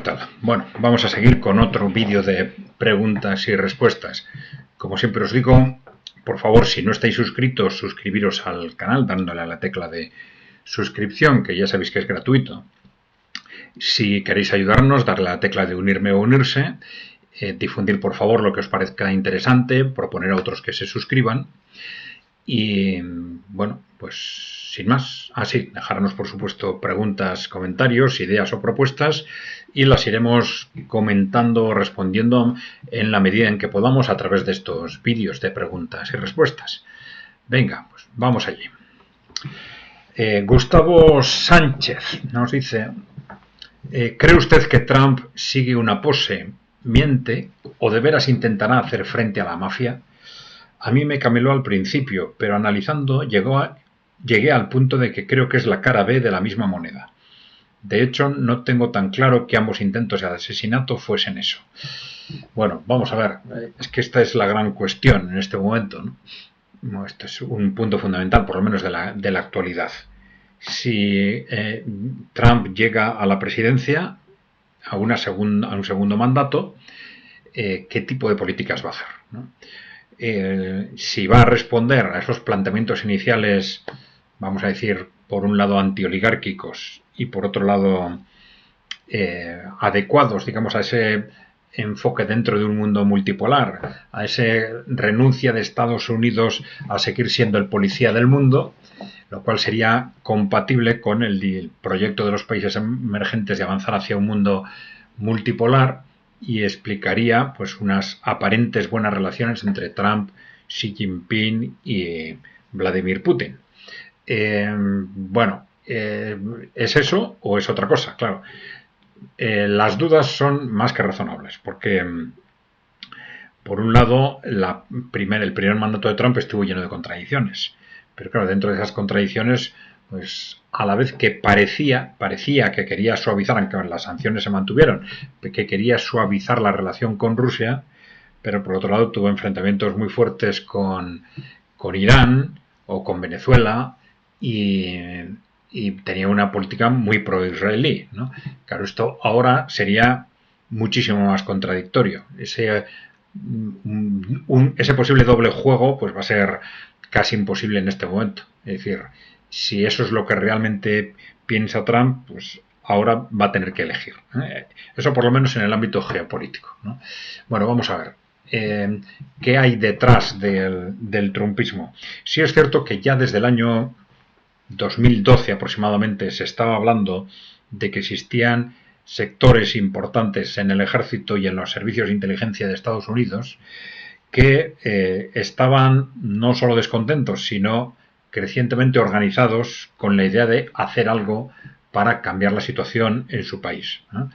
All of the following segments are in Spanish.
tal? Bueno, vamos a seguir con otro vídeo de preguntas y respuestas. Como siempre os digo, por favor, si no estáis suscritos, suscribiros al canal dándole a la tecla de suscripción, que ya sabéis que es gratuito. Si queréis ayudarnos, darle a la tecla de unirme o unirse, difundir por favor lo que os parezca interesante, proponer a otros que se suscriban y bueno, pues sin más, dejarnos por supuesto preguntas, comentarios, ideas o propuestas y las iremos comentando o respondiendo en la medida en que podamos a través de estos vídeos de preguntas y respuestas. Venga, pues vamos allí. Gustavo Sánchez nos dice: ¿cree usted que Trump sigue una pose, miente o de veras intentará hacer frente a la mafia? A mí me cameló al principio, pero analizando llegué al punto de que creo que es la cara B de la misma moneda. De hecho, no tengo tan claro que ambos intentos de asesinato fuesen eso. Bueno, vamos a ver, es que esta es la gran cuestión en este momento, ¿no? Este es un punto fundamental, por lo menos de la actualidad. Si Trump llega a la presidencia, a un segundo mandato, ¿qué tipo de políticas va a hacer, ¿no? Si va a responder a esos planteamientos iniciales, vamos a decir, por un lado antioligárquicos y por otro lado adecuados, digamos, a ese enfoque dentro de un mundo multipolar, a esa renuncia de Estados Unidos a seguir siendo el policía del mundo, lo cual sería compatible con el proyecto de los países emergentes de avanzar hacia un mundo multipolar, y explicaría pues unas aparentes buenas relaciones entre Trump, Xi Jinping y Vladimir Putin. ¿Es eso o es otra cosa? Claro, las dudas son más que razonables, porque por un lado el primer mandato de Trump estuvo lleno de contradicciones, pero claro, dentro de esas contradicciones, pues a la vez que parecía que quería suavizar, aunque las sanciones se mantuvieron, que quería suavizar la relación con Rusia, pero por otro lado tuvo enfrentamientos muy fuertes con Irán o con Venezuela y tenía una política muy pro-israelí, ¿no? Claro, esto ahora sería muchísimo más contradictorio. Ese posible doble juego pues va a ser casi imposible en este momento. Es decir, si eso es lo que realmente piensa Trump, pues ahora va a tener que elegir. Eso por lo menos en el ámbito geopolítico, ¿no? Bueno, vamos a ver. ¿Qué hay detrás del trumpismo? Sí es cierto que ya desde el año 2012 aproximadamente se estaba hablando de que existían sectores importantes en el ejército y en los servicios de inteligencia de Estados Unidos que estaban no solo descontentos, sino crecientemente organizados con la idea de hacer algo para cambiar la situación en su país, ¿no?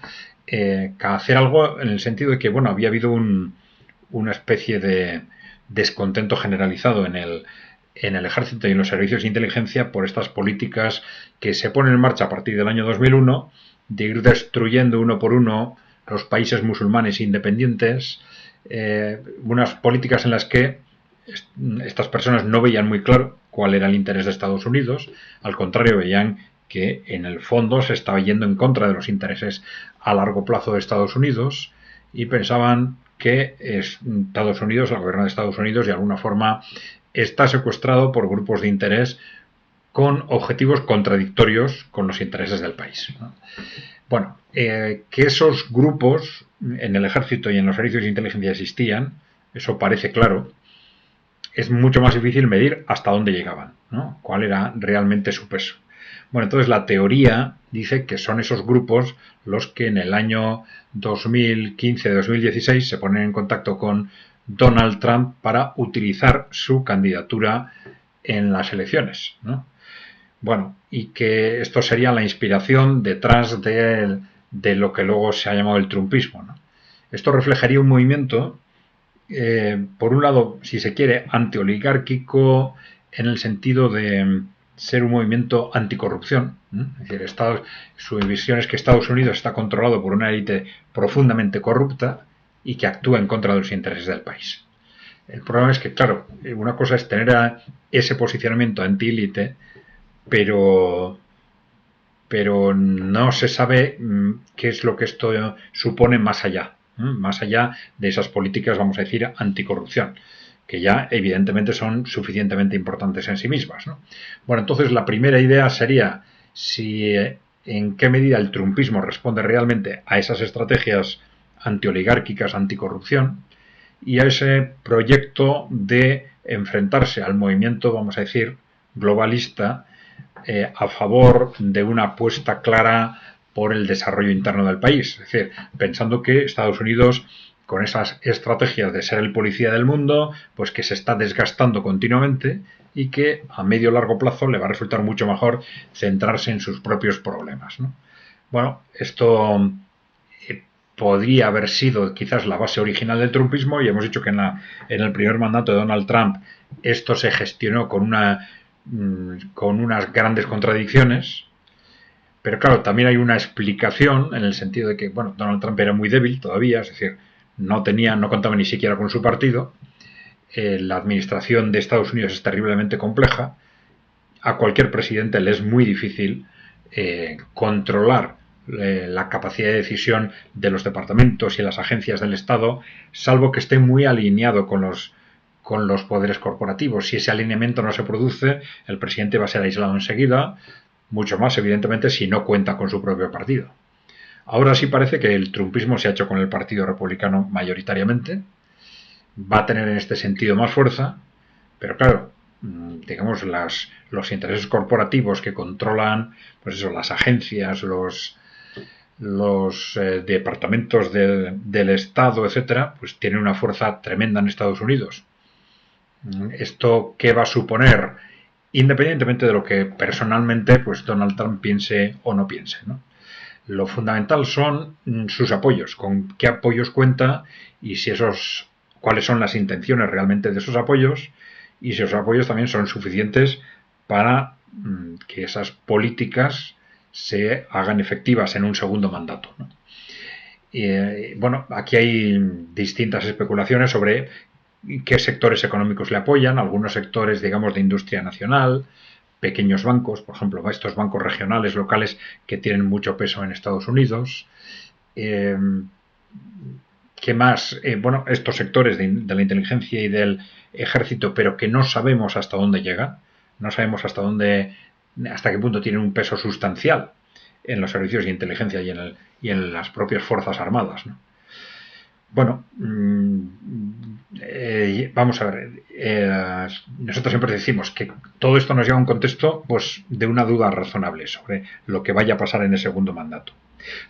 Hacer algo en el sentido de que, bueno, había habido una especie de descontento generalizado en el ejército y en los servicios de inteligencia por estas políticas que se ponen en marcha a partir del año 2001 de ir destruyendo uno por uno los países musulmanes independientes, unas políticas en las que estas personas no veían muy claro cuál era el interés de Estados Unidos, al contrario, veían que en el fondo se estaba yendo en contra de los intereses a largo plazo de Estados Unidos y pensaban que Estados Unidos, el gobierno de Estados Unidos, de alguna forma está secuestrado por grupos de interés con objetivos contradictorios con los intereses del país, ¿no? Bueno, que esos grupos en el ejército y en los servicios de inteligencia existían, eso parece claro. Es mucho más difícil medir hasta dónde llegaban, ¿no? Cuál era realmente su peso. Bueno, entonces la teoría dice que son esos grupos los que en el año 2015-2016 se ponen en contacto con Donald Trump para utilizar su candidatura en las elecciones, ¿no? Bueno, y que esto sería la inspiración detrás de lo que luego se ha llamado el trumpismo, ¿no? Esto reflejaría un movimiento, por un lado, si se quiere, antioligárquico, en el sentido de ser un movimiento anticorrupción, ¿no? Es decir, su visión es que Estados Unidos está controlado por una élite profundamente corrupta y que actúa en contra de los intereses del país. El problema es que, claro, una cosa es tener ese posicionamiento anti-élite, pero pero no se sabe qué es lo que esto supone más allá de esas políticas, vamos a decir, anticorrupción, que ya evidentemente son suficientemente importantes en sí mismas, ¿no? Bueno, entonces la primera idea sería si en qué medida el trumpismo responde realmente a esas estrategias antioligárquicas, anticorrupción, y a ese proyecto de enfrentarse al movimiento, vamos a decir, globalista, a favor de una apuesta clara por el desarrollo interno del país. Es decir, pensando que Estados Unidos, con esas estrategias de ser el policía del mundo, pues que se está desgastando continuamente y que a medio o largo plazo le va a resultar mucho mejor centrarse en sus propios problemas, ¿no? Bueno, esto podría haber sido quizás la base original del trumpismo, y hemos dicho que en el primer mandato de Donald Trump esto se gestionó con unas grandes contradicciones, pero claro, también hay una explicación en el sentido de que, bueno, Donald Trump era muy débil todavía, es decir, no contaba ni siquiera con su partido, la administración de Estados Unidos es terriblemente compleja, a cualquier presidente le es muy difícil controlar la capacidad de decisión de los departamentos y las agencias del Estado, salvo que esté muy alineado con los poderes corporativos. Si ese alineamiento no se produce, el presidente va a ser aislado enseguida, mucho más, evidentemente, si no cuenta con su propio partido. Ahora sí parece que el trumpismo se ha hecho con el Partido Republicano mayoritariamente, va a tener en este sentido más fuerza, pero claro, digamos, los intereses corporativos que controlan, pues eso, las agencias, los departamentos del Estado, etcétera, pues tienen una fuerza tremenda en Estados Unidos. ¿Esto qué va a suponer? Independientemente de lo que personalmente pues Donald Trump piense o no piense, ¿no? Lo fundamental son sus apoyos, con qué apoyos cuenta y si cuáles son las intenciones realmente de esos apoyos, y si esos apoyos también son suficientes para que esas políticas se hagan efectivas en un segundo mandato, ¿no? Bueno, aquí hay distintas especulaciones sobre qué sectores económicos le apoyan, algunos sectores, digamos, de industria nacional, pequeños bancos, por ejemplo, estos bancos regionales, locales, que tienen mucho peso en Estados Unidos. ¿Qué más? Bueno, estos sectores de la inteligencia y del ejército, pero que no sabemos hasta dónde llegan, no sabemos hasta qué punto tienen un peso sustancial en los servicios de inteligencia y en las propias fuerzas armadas, ¿no? Bueno, vamos a ver, nosotros siempre decimos que todo esto nos lleva a un contexto pues de una duda razonable sobre lo que vaya a pasar en el segundo mandato.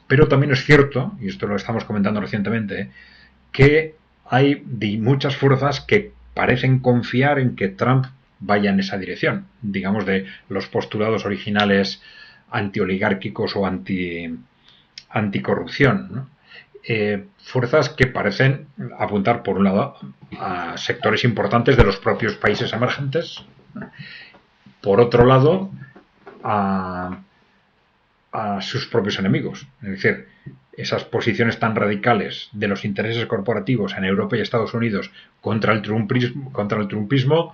Pero también es cierto, y esto lo estamos comentando recientemente, que hay muchas fuerzas que parecen confiar en que Trump vaya en esa dirección, digamos, de los postulados originales antioligárquicos o anticorrupción, ¿no? Fuerzas que parecen apuntar, por un lado, a sectores importantes de los propios países emergentes, por otro lado, a sus propios enemigos. Es decir, esas posiciones tan radicales de los intereses corporativos en Europa y Estados Unidos contra el trumpismo,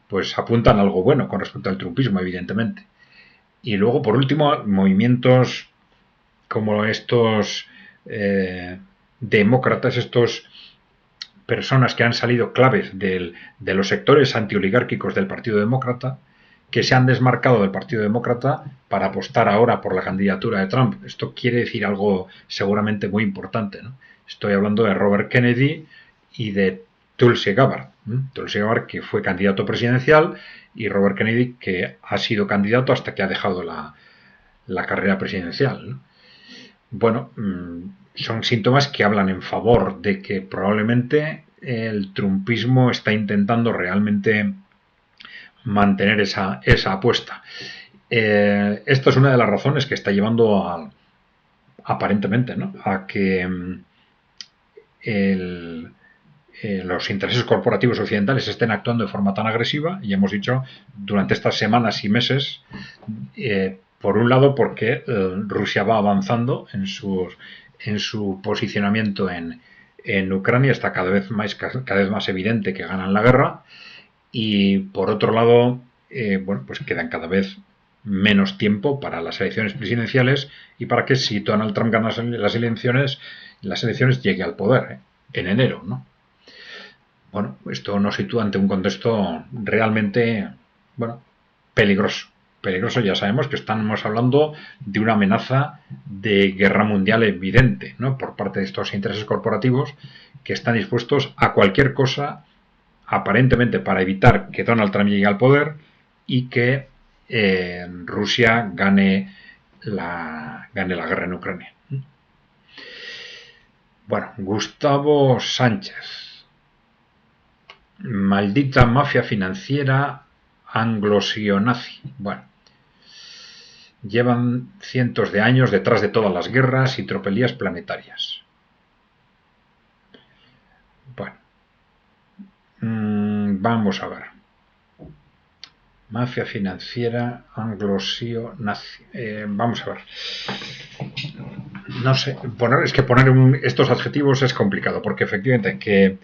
pues apuntan a algo bueno con respecto al trumpismo, evidentemente. Y luego, por último, movimientos como estos demócratas, estos personas que han salido claves de los sectores antioligárquicos del Partido Demócrata, que se han desmarcado del Partido Demócrata para apostar ahora por la candidatura de Trump. Esto quiere decir algo seguramente muy importante, ¿no? Estoy hablando de Robert Kennedy y de Tulsi Gabbard. Tulsi Gabbard, que fue candidato presidencial, y Robert Kennedy, que ha sido candidato hasta que ha dejado la carrera presidencial, ¿no? Bueno, son síntomas que hablan en favor de que probablemente el trumpismo está intentando realmente mantener esa apuesta. Esto es una de las razones que está llevando aparentemente, ¿no?, a que los intereses corporativos occidentales estén actuando de forma tan agresiva, y hemos dicho durante estas semanas y meses, por un lado porque Rusia va avanzando en su posicionamiento en Ucrania, está cada vez más evidente que ganan la guerra, y por otro lado, bueno, pues quedan cada vez menos tiempo para las elecciones presidenciales y para que si Donald Trump gana las elecciones llegue al poder en enero, ¿no? Bueno, esto nos sitúa ante un contexto realmente, bueno, peligroso. Peligroso, ya sabemos que estamos hablando de una amenaza de guerra mundial evidente, ¿no? Por parte de estos intereses corporativos que están dispuestos a cualquier cosa, aparentemente para evitar que Donald Trump llegue al poder y que Rusia gane la guerra en Ucrania. Bueno, Gustavo Sánchez. Maldita mafia financiera anglo-sionazi. Bueno, llevan cientos de años detrás de todas las guerras y tropelías planetarias. Bueno, vamos a ver. Mafia financiera anglo-sionazi. Vamos a ver. No sé, poner estos adjetivos es complicado, porque efectivamente que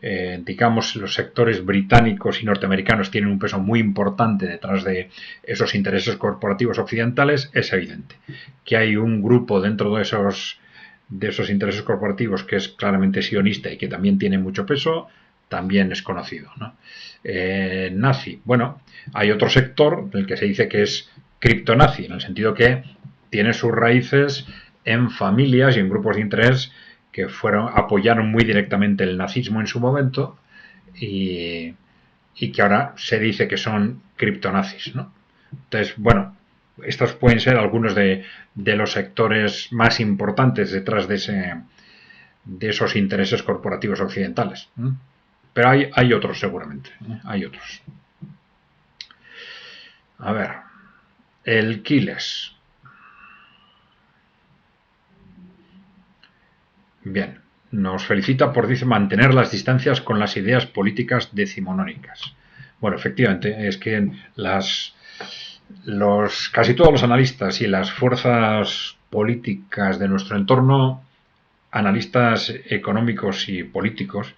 digamos, los sectores británicos y norteamericanos tienen un peso muy importante detrás de esos intereses corporativos occidentales, es evidente. Que hay un grupo dentro de esos intereses corporativos que es claramente sionista y que también tiene mucho peso, también es conocido, ¿no? Nazi, bueno, hay otro sector del que se dice que es criptonazi, en el sentido que tiene sus raíces en familias y en grupos de interés que apoyaron muy directamente el nazismo en su momento y que ahora se dice que son criptonazis, ¿no? Entonces, bueno, estos pueden ser algunos de los sectores más importantes detrás de esos intereses corporativos occidentales. Pero hay otros seguramente, hay otros. A ver, el Quiles. Bien, nos felicita por, dice, mantener las distancias con las ideas políticas decimonónicas. Bueno, efectivamente, es que casi todos los analistas y las fuerzas políticas de nuestro entorno, analistas económicos y políticos,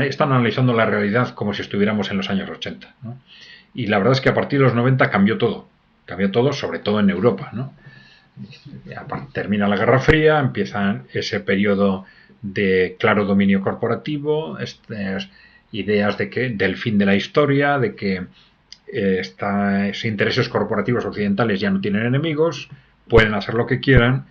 están analizando la realidad como si estuviéramos en los años 80, ¿no? Y la verdad es que a partir de los 90 cambió todo, sobre todo en Europa, ¿no? Termina la Guerra Fría, empieza ese periodo de claro dominio corporativo, estas ideas del fin de la historia, de que estos intereses corporativos occidentales ya no tienen enemigos, pueden hacer lo que quieran,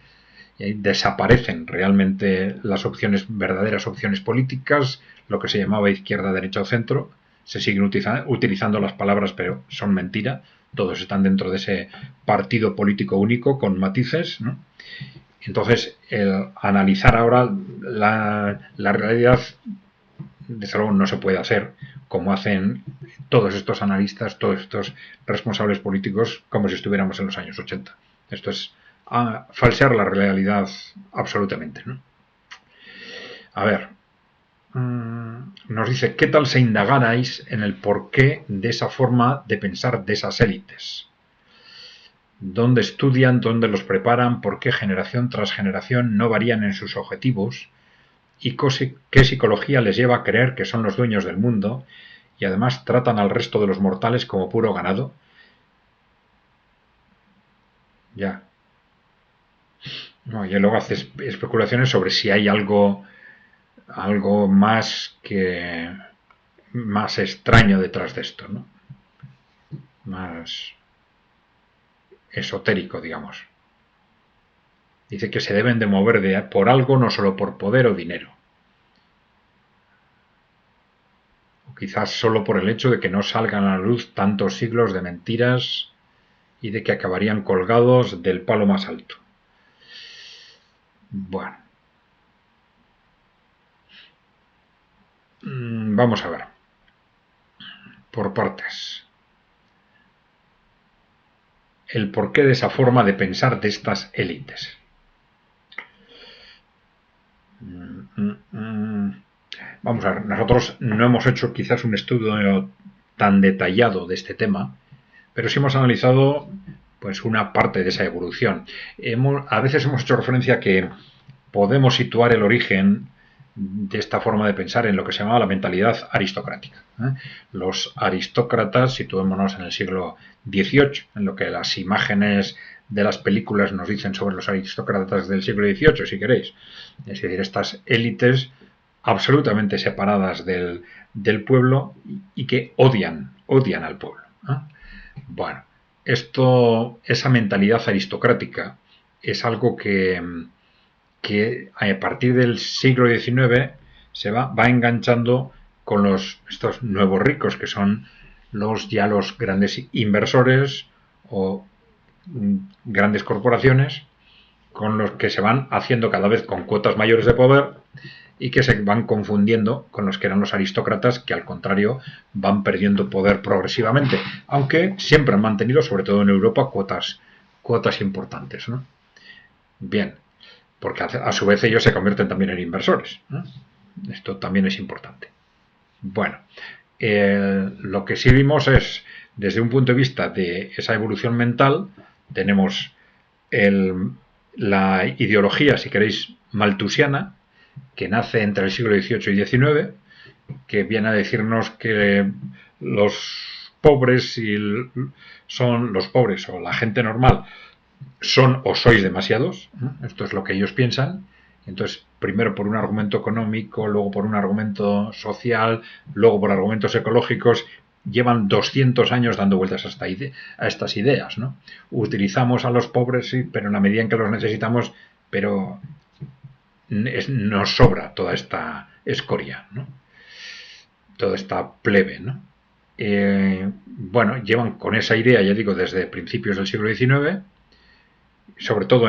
desaparecen realmente las verdaderas opciones políticas, lo que se llamaba izquierda, derecha o centro, se siguen utilizando las palabras, pero son mentira. Todos están dentro de ese partido político único con matices, ¿no? Entonces, el analizar ahora la realidad, desde luego, no se puede hacer como hacen todos estos analistas, todos estos responsables políticos, como si estuviéramos en los años 80. Esto es falsear la realidad absolutamente, ¿no? A ver, nos dice, ¿qué tal se indagarais en el porqué de esa forma de pensar de esas élites? ¿Dónde estudian? ¿Dónde los preparan? ¿Por qué generación tras generación no varían en sus objetivos? ¿Y qué psicología les lleva a creer que son los dueños del mundo y además tratan al resto de los mortales como puro ganado? Ya. No, y luego haces especulaciones sobre si hay algo más extraño detrás de esto, ¿no? Más esotérico, digamos. Dice que se deben de mover por algo, no solo por poder o dinero. O quizás solo por el hecho de que no salgan a la luz tantos siglos de mentiras y de que acabarían colgados del palo más alto. Bueno. Vamos a ver. Por partes. El porqué de esa forma de pensar de estas élites. Vamos a ver, nosotros no hemos hecho quizás un estudio tan detallado de este tema, pero sí hemos analizado pues una parte de esa evolución. A veces hemos hecho referencia a que podemos situar el origen de esta forma de pensar en lo que se llamaba la mentalidad aristocrática. Los aristócratas, situémonos en el siglo XVIII, en lo que las imágenes de las películas nos dicen sobre los aristócratas del siglo XVIII, si queréis. Es decir, estas élites absolutamente separadas del pueblo y que odian al pueblo. Bueno, esa mentalidad aristocrática es algo que a partir del siglo XIX se va enganchando con estos nuevos ricos, que son los grandes inversores o grandes corporaciones, con los que se van haciendo cada vez con cuotas mayores de poder y que se van confundiendo con los que eran los aristócratas, que al contrario van perdiendo poder progresivamente, aunque siempre han mantenido, sobre todo en Europa, cuotas importantes, ¿no? Bien, porque a su vez ellos se convierten también en inversores, ¿no? Esto también es importante. Bueno, lo que sí vimos es, desde un punto de vista de esa evolución mental, tenemos la ideología, si queréis, maltusiana, que nace entre el siglo XVIII y XIX, que viene a decirnos que los pobres son los pobres o la gente normal son o sois demasiados, esto es lo que ellos piensan. Entonces, primero por un argumento económico, luego por un argumento social, luego por argumentos ecológicos, llevan 200 años dando vueltas a estas ideas, ¿no? Utilizamos a los pobres, sí, pero en la medida en que los necesitamos, pero nos sobra toda esta escoria, ¿no? Toda esta plebe, ¿no? Bueno, llevan con esa idea, ya digo, desde principios del siglo XIX, sobre todo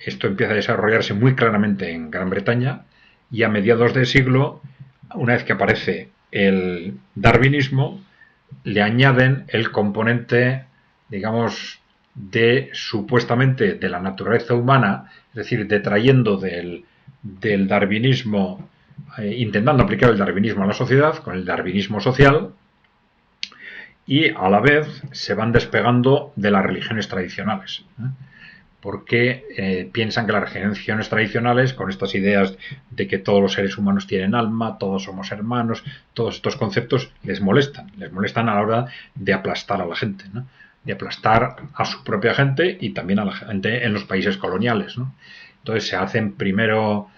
esto empieza a desarrollarse muy claramente en Gran Bretaña, y a mediados del siglo, una vez que aparece el darwinismo, le añaden el componente, digamos, supuestamente de la naturaleza humana, es decir, detrayendo del darwinismo, intentando aplicar el darwinismo a la sociedad con el darwinismo social, y a la vez se van despegando de las religiones tradicionales, porque piensan que las religiones tradicionales, con estas ideas de que todos los seres humanos tienen alma, todos somos hermanos, todos estos conceptos les molestan a la hora de aplastar a la gente, ¿no? De aplastar a su propia gente y también a la gente en los países coloniales, ¿no? Entonces se hacen primero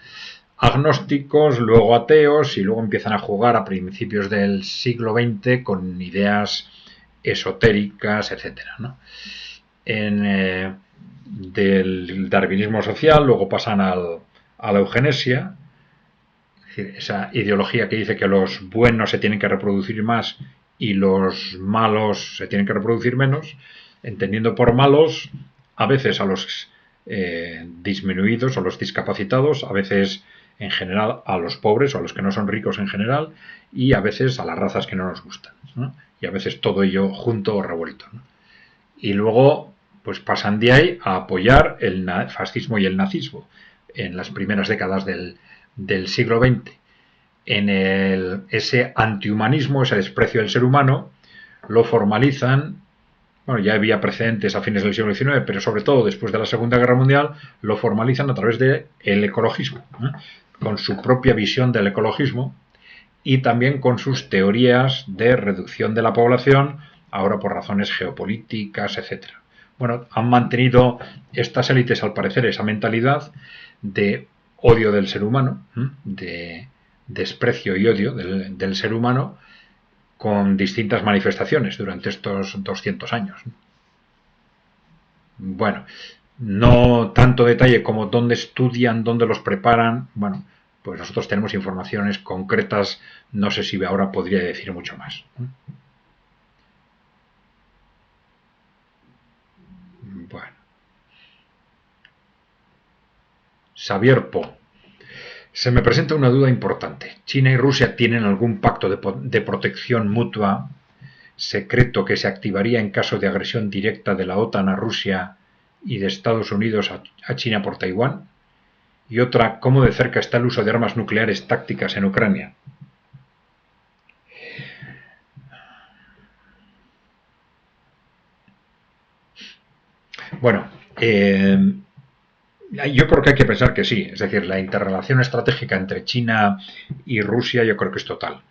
agnósticos, luego ateos, y luego empiezan a jugar a principios del siglo XX con ideas esotéricas, etcétera, ¿no? Del darwinismo social, luego pasan a la eugenesia, es decir, esa ideología que dice que los buenos se tienen que reproducir más y los malos se tienen que reproducir menos, entendiendo por malos a veces a los disminuidos o los discapacitados, a veces en general a los pobres o a los que no son ricos en general, y a veces a las razas que no nos gustan, ¿no? Y a veces todo ello junto o revuelto, ¿no? Y luego pues pasan de ahí a apoyar el fascismo y el nazismo en las primeras décadas del siglo XX. Ese antihumanismo, ese desprecio del ser humano, lo formalizan. Bueno, ya había precedentes a fines del siglo XIX, pero sobre todo después de la Segunda Guerra Mundial, lo formalizan a través del ecologismo, con su propia visión del ecologismo y también con sus teorías de reducción de la población, ahora por razones geopolíticas, etcétera. Bueno, han mantenido estas élites, al parecer, esa mentalidad de odio del ser humano, de desprecio y odio del ser humano, con distintas manifestaciones durante estos 200 años. Bueno, no tanto detalle como dónde estudian, dónde los preparan. Bueno, pues nosotros tenemos informaciones concretas, no sé si ahora podría decir mucho más. Bueno. Xavier Po. Se me presenta una duda importante. ¿China y Rusia tienen algún pacto de protección mutua secreto que se activaría en caso de agresión directa de la OTAN a Rusia y de Estados Unidos a China por Taiwán? Y otra, ¿cómo de cerca está el uso de armas nucleares tácticas en Ucrania? Bueno, Yo creo que hay que pensar que sí, es decir, la interrelación estratégica entre China y Rusia yo creo que es total.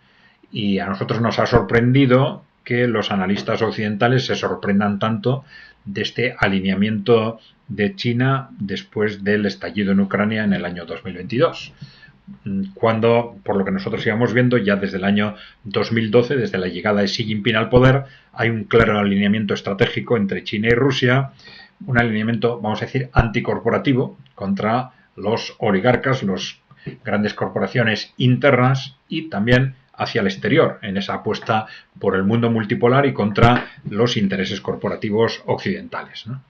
Y a nosotros nos ha sorprendido que los analistas occidentales se sorprendan tanto de este alineamiento de China después del estallido en Ucrania en el año 2022. Cuando, por lo que nosotros íbamos viendo, ya desde el año 2012, desde la llegada de Xi Jinping al poder, hay un claro alineamiento estratégico entre China y Rusia, un alineamiento, vamos a decir, anticorporativo contra los oligarcas, las grandes corporaciones internas y también hacia el exterior, en esa apuesta por el mundo multipolar y contra los intereses corporativos occidentales, ¿no?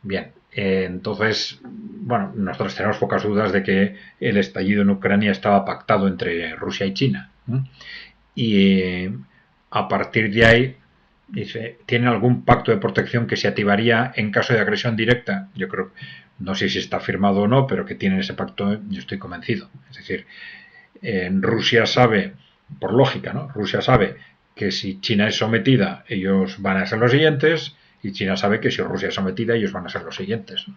Bien, entonces, bueno, nosotros tenemos pocas dudas de que el estallido en Ucrania estaba pactado entre Rusia y China, ¿no? Y a partir de ahí, dice, ¿tiene algún pacto de protección que se activaría en caso de agresión directa? Yo creo, no sé si está firmado o no, pero que tienen ese pacto, yo estoy convencido. Es decir, Rusia sabe, por lógica, ¿no? Rusia sabe que si China es sometida, ellos van a ser los siguientes, y China sabe que si Rusia es sometida, ellos van a ser los siguientes, ¿no?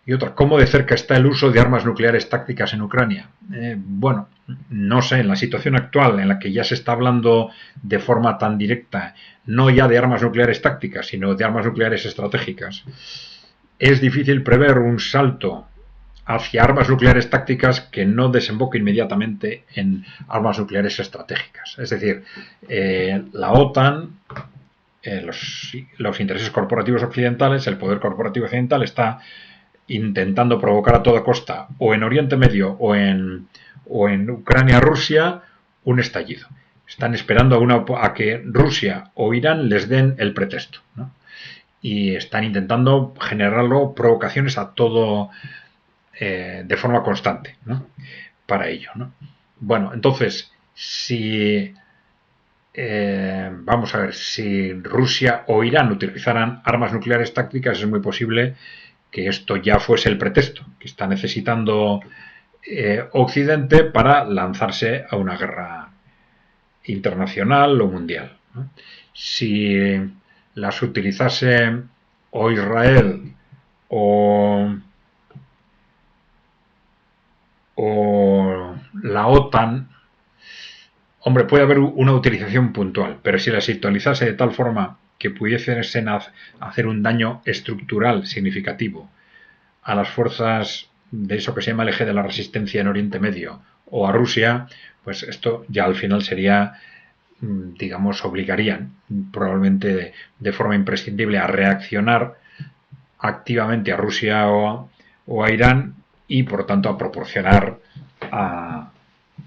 Y otra, ¿cómo de cerca está el uso de armas nucleares tácticas en Ucrania? Bueno, no sé, en la situación actual en la que ya se está hablando de forma tan directa, no ya de armas nucleares tácticas, sino de armas nucleares estratégicas, es difícil prever un salto hacia armas nucleares tácticas que no desemboque inmediatamente en armas nucleares estratégicas. Es decir, la OTAN, los intereses corporativos occidentales, el poder corporativo occidental está intentando provocar a toda costa, o en Oriente Medio o en Ucrania-Rusia, un estallido. Están esperando a que Rusia o Irán les den el pretexto, ¿no? Y están intentando generarlo provocaciones a todo de forma constante, ¿no? Para ello, ¿no? Bueno, entonces, si vamos a ver, si Rusia o Irán utilizaran armas nucleares tácticas, es muy posible que esto ya fuese el pretexto que está necesitando Occidente para lanzarse a una guerra internacional o mundial, ¿no? Si las utilizase o Israel o la OTAN, hombre, puede haber una utilización puntual, pero si las utilizase de tal forma que pudiesen hacer un daño estructural significativo a las fuerzas de eso que se llama el eje de la resistencia en Oriente Medio o a Rusia, pues esto ya al final sería, digamos, obligarían probablemente de forma imprescindible a reaccionar activamente a Rusia o a Irán y por tanto a proporcionar a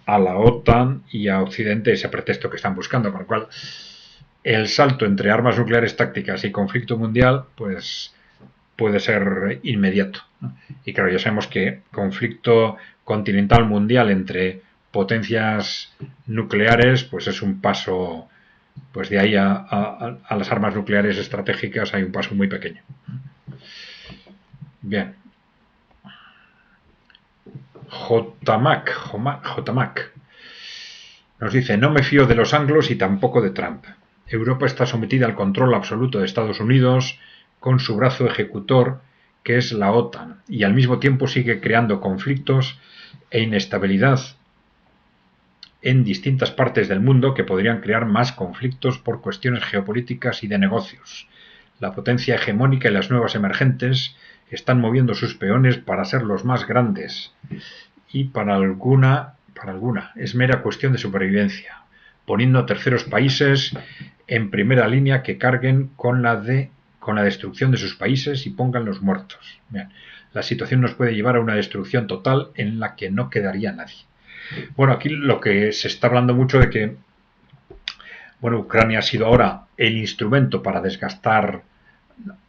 la OTAN y a Occidente ese pretexto que están buscando, con lo cual el salto entre armas nucleares tácticas y conflicto mundial pues puede ser inmediato, ¿no? Y claro, ya sabemos que conflicto continental mundial entre potencias nucleares pues es un paso, pues de ahí a las armas nucleares estratégicas hay un paso muy pequeño. Bien. JMAC nos dice, no me fío de los anglos y tampoco de Trump. Europa está sometida al control absoluto de Estados Unidos con su brazo ejecutor, que es la OTAN, y al mismo tiempo sigue creando conflictos e inestabilidad en distintas partes del mundo que podrían crear más conflictos por cuestiones geopolíticas y de negocios. La potencia hegemónica y las nuevas emergentes están moviendo sus peones para ser los más grandes y para alguna es mera cuestión de supervivencia, poniendo a terceros países en primera línea que carguen con la destrucción de sus países y pongan los muertos. Bien, la situación nos puede llevar a una destrucción total en la que no quedaría nadie. Bueno, aquí lo que se está hablando mucho de que, bueno, Ucrania ha sido ahora el instrumento para desgastar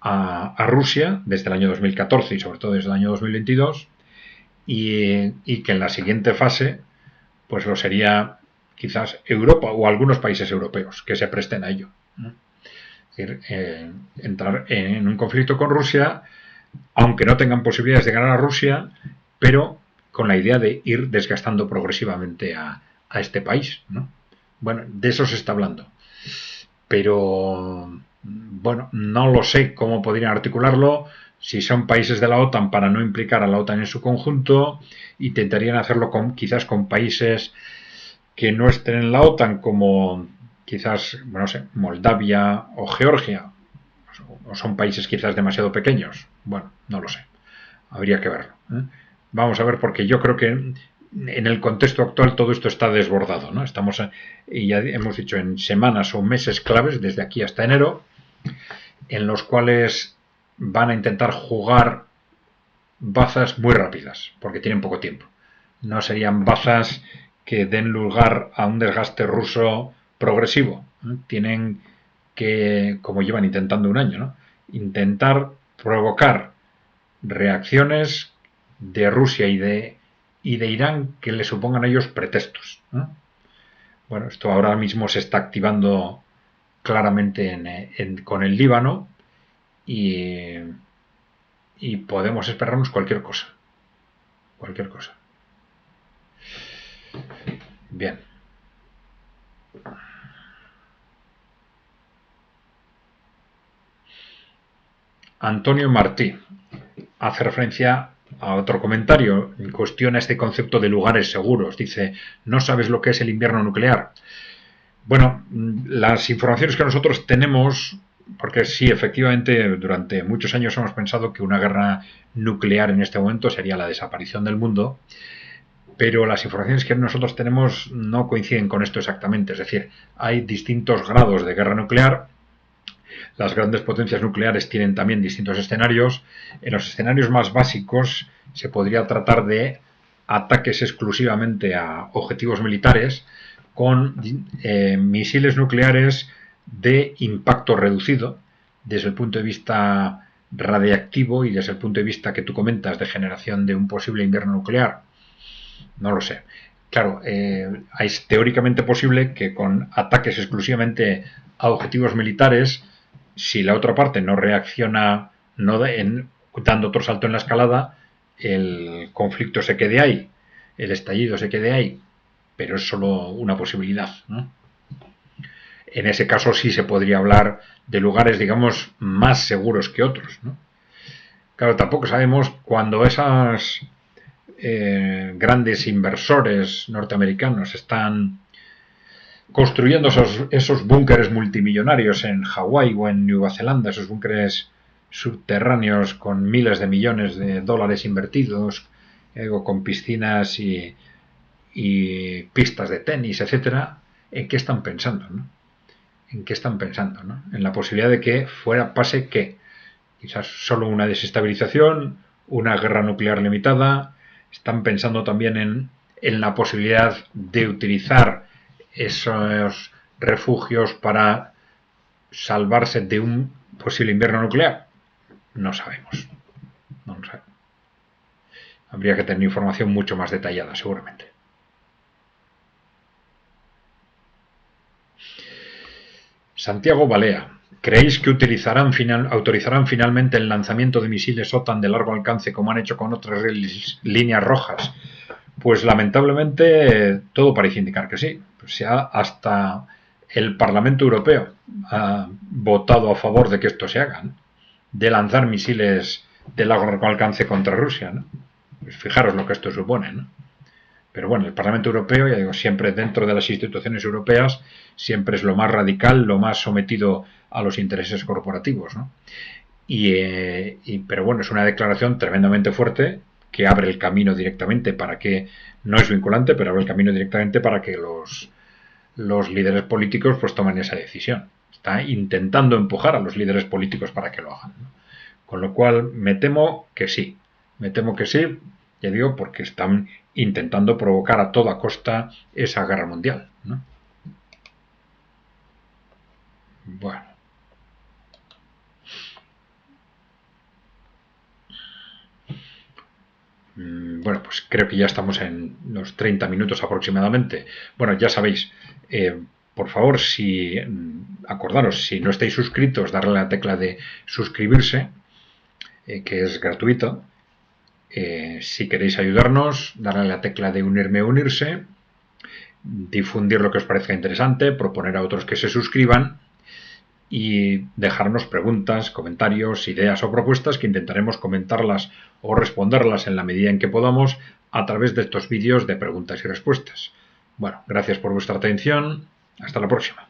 a Rusia desde el año 2014 y sobre todo desde el año 2022 y que en la siguiente fase pues lo sería quizás Europa o algunos países europeos que se presten a ello, ¿no? Es decir, entrar en un conflicto con Rusia, aunque no tengan posibilidades de ganar a Rusia, pero con la idea de ir desgastando progresivamente a este país, ¿no? Bueno, de eso se está hablando. Pero, bueno, no lo sé cómo podrían articularlo. Si son países de la OTAN, para no implicar a la OTAN en su conjunto, intentarían hacerlo quizás con países que no estén en la OTAN, como quizás, no sé, Moldavia o Georgia, o son países quizás demasiado pequeños. Bueno, no lo sé. Habría que verlo. Vamos a ver, porque yo creo que en el contexto actual todo esto está desbordado, ¿no? Estamos, y ya hemos dicho, en semanas o meses claves, desde aquí hasta enero, en los cuales van a intentar jugar bazas muy rápidas, porque tienen poco tiempo. No serían bazas que den lugar a un desgaste ruso progresivo. Tienen que, como llevan intentando un año, ¿no? Intentar provocar reacciones de Rusia y de Irán que le supongan a ellos pretextos, ¿no? Bueno, esto ahora mismo se está activando claramente con el Líbano y podemos esperarnos cualquier cosa. Cualquier cosa. Bien. Antonio Martí hace referencia a otro comentario, cuestiona este concepto de lugares seguros. Dice, ¿no sabes lo que es el invierno nuclear? Bueno, las informaciones que nosotros tenemos, porque sí, efectivamente, durante muchos años hemos pensado que una guerra nuclear en este momento sería la desaparición del mundo, pero las informaciones que nosotros tenemos no coinciden con esto exactamente. Es decir, hay distintos grados de guerra nuclear. Las grandes potencias nucleares tienen también distintos escenarios. En los escenarios más básicos se podría tratar de ataques exclusivamente a objetivos militares con misiles nucleares de impacto reducido desde el punto de vista radiactivo y desde el punto de vista que tú comentas de generación de un posible invierno nuclear. No lo sé. Claro, es teóricamente posible que con ataques exclusivamente a objetivos militares, si la otra parte no reacciona dando otro salto en la escalada, el conflicto se quede ahí, el estallido se quede ahí, pero es solo una posibilidad, ¿no? En ese caso sí se podría hablar de lugares, digamos, más seguros que otros, ¿no? Claro, tampoco sabemos cuando esas grandes inversores norteamericanos están construyendo esos búnkeres multimillonarios en Hawái o en Nueva Zelanda, esos búnkeres subterráneos con miles de millones de dólares invertidos, con piscinas y pistas de tenis, etcétera. ¿En qué están pensando, no? ¿En qué están pensando, no? En la posibilidad de que pase ¿qué? Quizás solo una desestabilización, una guerra nuclear limitada. Están pensando también en la posibilidad de utilizar esos refugios para salvarse de un posible invierno nuclear. No sabemos. No lo sabemos. Habría que tener información mucho más detallada, seguramente. Santiago Balea. ¿Creéis que autorizarán finalmente el lanzamiento de misiles OTAN de largo alcance como han hecho con otras líneas rojas? Pues lamentablemente todo parece indicar que sí. O sea, hasta el Parlamento Europeo ha votado a favor de que esto se haga, ¿no? De lanzar misiles de largo alcance contra Rusia, ¿no? Pues fijaros lo que esto supone, ¿no? Pero bueno, el Parlamento Europeo, ya digo, siempre dentro de las instituciones europeas, siempre es lo más radical, lo más sometido a los intereses corporativos, ¿no? Pero bueno, es una declaración tremendamente fuerte que abre el camino directamente para que, no es vinculante, pero abre el camino directamente para que los líderes políticos pues tomen esa decisión. Está intentando empujar a los líderes políticos para que lo hagan, ¿no? Con lo cual, me temo que sí, ya digo, porque están intentando provocar a toda costa esa guerra mundial, ¿no? Bueno. Bueno, pues creo que ya estamos en los 30 minutos aproximadamente. Bueno, ya sabéis, por favor, acordaros, si no estáis suscritos, darle a la tecla de suscribirse, que es gratuito. Si queréis ayudarnos, darle a la tecla de unirme o unirse, difundir lo que os parezca interesante, proponer a otros que se suscriban y dejarnos preguntas, comentarios, ideas o propuestas que intentaremos comentarlas o responderlas en la medida en que podamos a través de estos vídeos de preguntas y respuestas. Bueno, gracias por vuestra atención. Hasta la próxima.